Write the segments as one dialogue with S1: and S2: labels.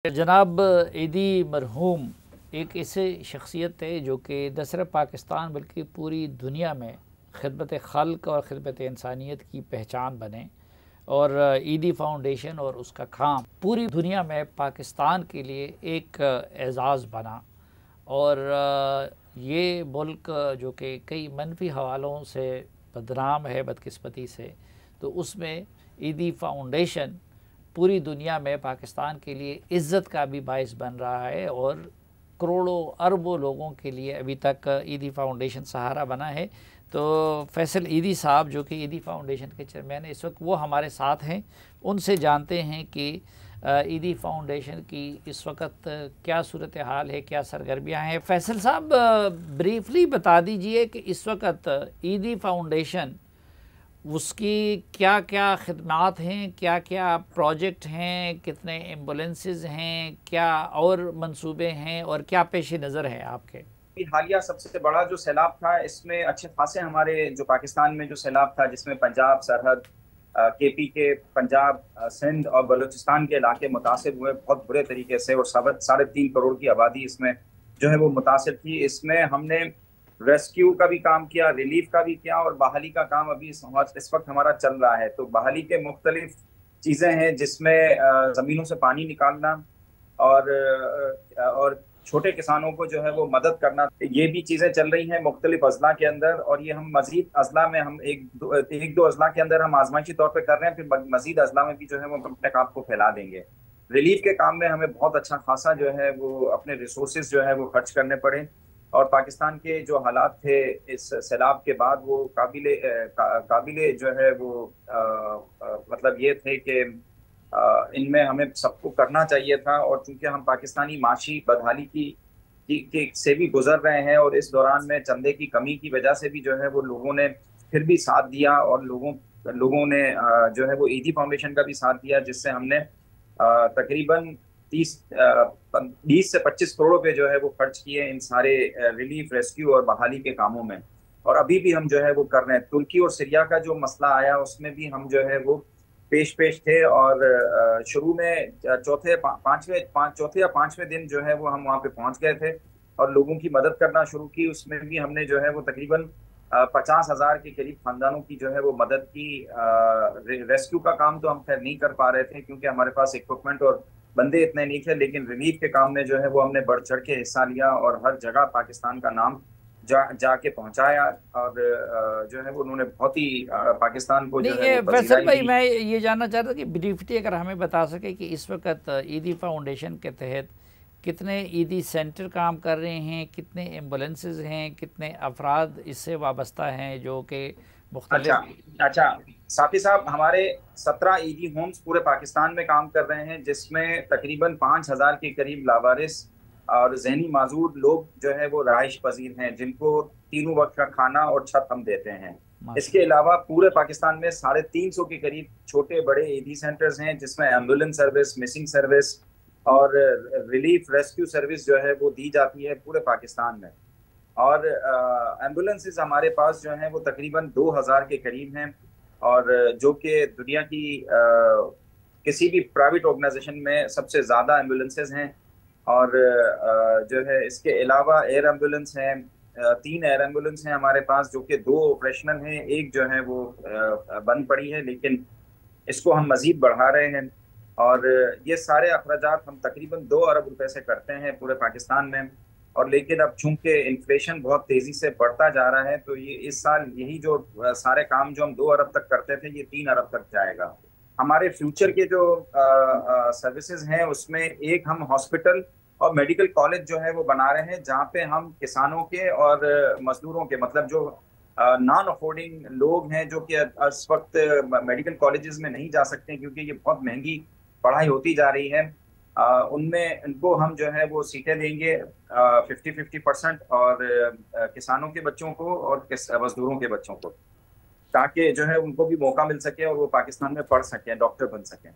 S1: जनाब ईदी मरहूम एक ऐसे शख्सियत थे जो कि न सिर्फ पाकिस्तान बल्कि पूरी दुनिया में खिदमत खल्क और खिदमत इंसानियत की पहचान बने। और ईदी फाउंडेशन और उसका काम पूरी दुनिया में पाकिस्तान के लिए एक एज़ाज़ बना। और ये मुल्क जो कि कई मनफी हवालों से बदनाम है बदकिस्मती से, तो उसमें ईदी फाउंडेशन पूरी दुनिया में पाकिस्तान के लिए इज़्ज़त का भी बाइस बन रहा है और करोड़ों अरबों लोगों के लिए अभी तक ईदी फाउंडेशन सहारा बना है। तो फैसल ईदी साहब जो कि ईदी फाउंडेशन के चेयरमैन है इस वक्त, वो हमारे साथ हैं। उनसे जानते हैं कि ईदी फाउंडेशन की इस वक्त क्या सूरत हाल है, क्या सरगर्मियाँ हैं। फैसल साहब ब्रीफली बता दीजिए कि इस वक्त ईदी फाउंडेशन उसकी क्या क्या खिदमात हैं, क्या क्या प्रोजेक्ट हैं, कितने एम्बुलेंसेस हैं, क्या और मंसूबे हैं और क्या पेश नज़र है आपके?
S2: हालिया सबसे बड़ा जो सैलाब था इसमें अच्छे खासे हमारे जो पाकिस्तान में जो सैलाब था जिसमें पंजाब सरहद केपी के पंजाब सिंध और बलूचिस्तान के इलाके मुतासिर हुए बहुत बुरे तरीके से। और 3.5 करोड़ की आबादी इसमें जो है वो मुतासिर थी। इसमें हमने रेस्क्यू का भी काम किया, रिलीफ का भी किया और बहाली का काम अभी इस वक्त हमारा चल रहा है। तो बहाली के मुख्तलिफ चीजें हैं जिसमें जमीनों से पानी निकालना और छोटे किसानों को जो है वो मदद करना, ये भी चीजें चल रही हैं मुख्तलिफ अजला के अंदर। और ये हम मजीद अजला में हम एक दो अजला के अंदर हम आजमाइशी तौर पे कर रहे हैं, फिर मजीद अजला में भी जो है वो अपने काम को फैला देंगे। रिलीफ के काम में हमें बहुत अच्छा खासा जो है वो अपने रिसोर्सेज जो है वो खर्च करने पड़े। और पाकिस्तान के जो हालात थे इस सैलाब के बाद वो काबिले जो है वो मतलब ये थे कि इनमें हमें सबको करना चाहिए था। और चूंकि हम पाकिस्तानी माशी बदहाली की से भी गुजर रहे हैं और इस दौरान में चंदे की कमी की वजह से भी जो है वो लोगों ने फिर भी साथ दिया और लोगों ने जो है वो ईदी फाउंडेशन का भी साथ दिया, जिससे हमने तकरीबन 20 से 25 करोड़ रुपए जो है वो खर्च किए इन सारे रिलीफ रेस्क्यू और बहाली के कामों में। और अभी भी हम जो है वो कर रहे हैं। तुर्की और सीरिया का जो मसला आया उसमें भी हम जो है वो पेश पेश थे। और शुरू में चौथे या पांचवें दिन जो है वो हम वहां पे पहुंच गए थे और लोगों की मदद करना शुरू की। उसमें भी हमने जो है वो तकरीबन 50,000 के करीब खानदानों की जो है वो मदद की। रेस्क्यू का काम तो हम खैर नहीं कर पा रहे थे क्योंकि हमारे पास इक्विपमेंट और बंदे इतने नहीं थे, लेकिन रिलीफ के काम में जो है वो हमने बढ़ चढ़ के हिस्सा लिया और हर जगह पाकिस्तान का नाम जाके पहुंचाया। और जो है वो उन्होंने बहुत ही पाकिस्तान को जो है
S1: नहीं
S2: वो
S1: फैसल
S2: पजीराई
S1: भाई,
S2: दी।
S1: मैं ये जानना चाहता था कि ब्रीफली अगर हमें बता सके कि इस वक्त ईदी फाउंडेशन के तहत कितने ईदी सेंटर काम कर रहे हैं, कितने एम्बुलेंसेस हैं, कितने अफराद इससे वाबस्ता हैं जो कि
S2: अच्छा,
S1: मुख्तलिफ।
S2: अच्छा, साफी साहब, हमारे 17 ईदी होम्स पूरे पाकिस्तान में काम कर रहे हैं, जिसमें तकरीबन 5,000 के करीब लावारिस और जहनी माजूर लोग जो है वो रहाइश पजीर हैं, जिनको तीनों वक्त का खाना और छत हम देते हैं। इसके
S1: माशाल्लाह।
S2: अलावा पूरे पाकिस्तान में 350 के करीब छोटे बड़े ईदी सेंटर्स हैं, जिसमें एम्बुलेंस सर्विस, मिसिंग सर्विस और रिलीफ रेस्क्यू सर्विस जो है वो दी जाती है पूरे पाकिस्तान में। और एम्बुलेंसेस हमारे पास जो हैं वो तकरीबन 2,000 के करीब हैं। और जो कि दुनिया की किसी भी प्राइवेट ऑर्गेनाइजेशन में सबसे ज़्यादा एम्बुलेंसेस हैं। और जो है इसके अलावा एयर एम्बुलेंस हैं, 3 एयर एम्बुलेंस हैं हमारे पास, जो कि 2 ऑपरेशनल हैं, एक जो है वो बंद पड़ी है, लेकिन इसको हम मजीद बढ़ा रहे हैं। और ये सारे अखराजात हम तकरीबन 2 अरब रुपए से करते हैं पूरे पाकिस्तान में। और लेकिन अब चूंकि इन्फ्लेशन बहुत तेजी से बढ़ता जा रहा है, तो ये इस साल यही जो सारे काम जो हम 2 अरब तक करते थे ये 3 अरब तक जाएगा। हमारे फ्यूचर के जो सर्विसेज हैं उसमें एक हम हॉस्पिटल और मेडिकल कॉलेज जो है वो बना रहे हैं, जहाँ पे हम किसानों के और मजदूरों के, मतलब जो नॉन अफोर्डिंग लोग हैं जो कि इस वक्त मेडिकल कॉलेजेस में नहीं जा सकते क्योंकि ये बहुत महंगी पढ़ाई होती जा रही है, उनमें इनको हम जो है वो सीटें देंगे 50-50%। और किसानों के बच्चों को और मजदूरों के बच्चों को, ताकि जो है उनको भी मौका मिल सके और वो पाकिस्तान में पढ़ सकें, डॉक्टर बन सकें।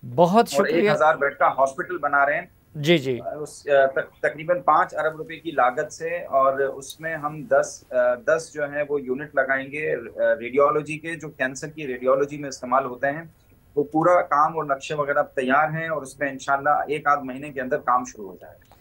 S1: बहुत
S2: और एक
S1: शुक्रिया।
S2: हजार बेड का हॉस्पिटल बना रहे हैं
S1: जी जी।
S2: उस तकरीबन 5 अरब रुपए की लागत से। और उसमें हम 10 जो है वो यूनिट लगाएंगे रेडियोलॉजी के, जो कैंसर की रेडियोलॉजी में इस्तेमाल होते हैं। वो पूरा काम और नक्शे वगैरह तैयार हैं और उसमें इंशाल्लाह एक आध महीने के अंदर काम शुरू हो जाएगा।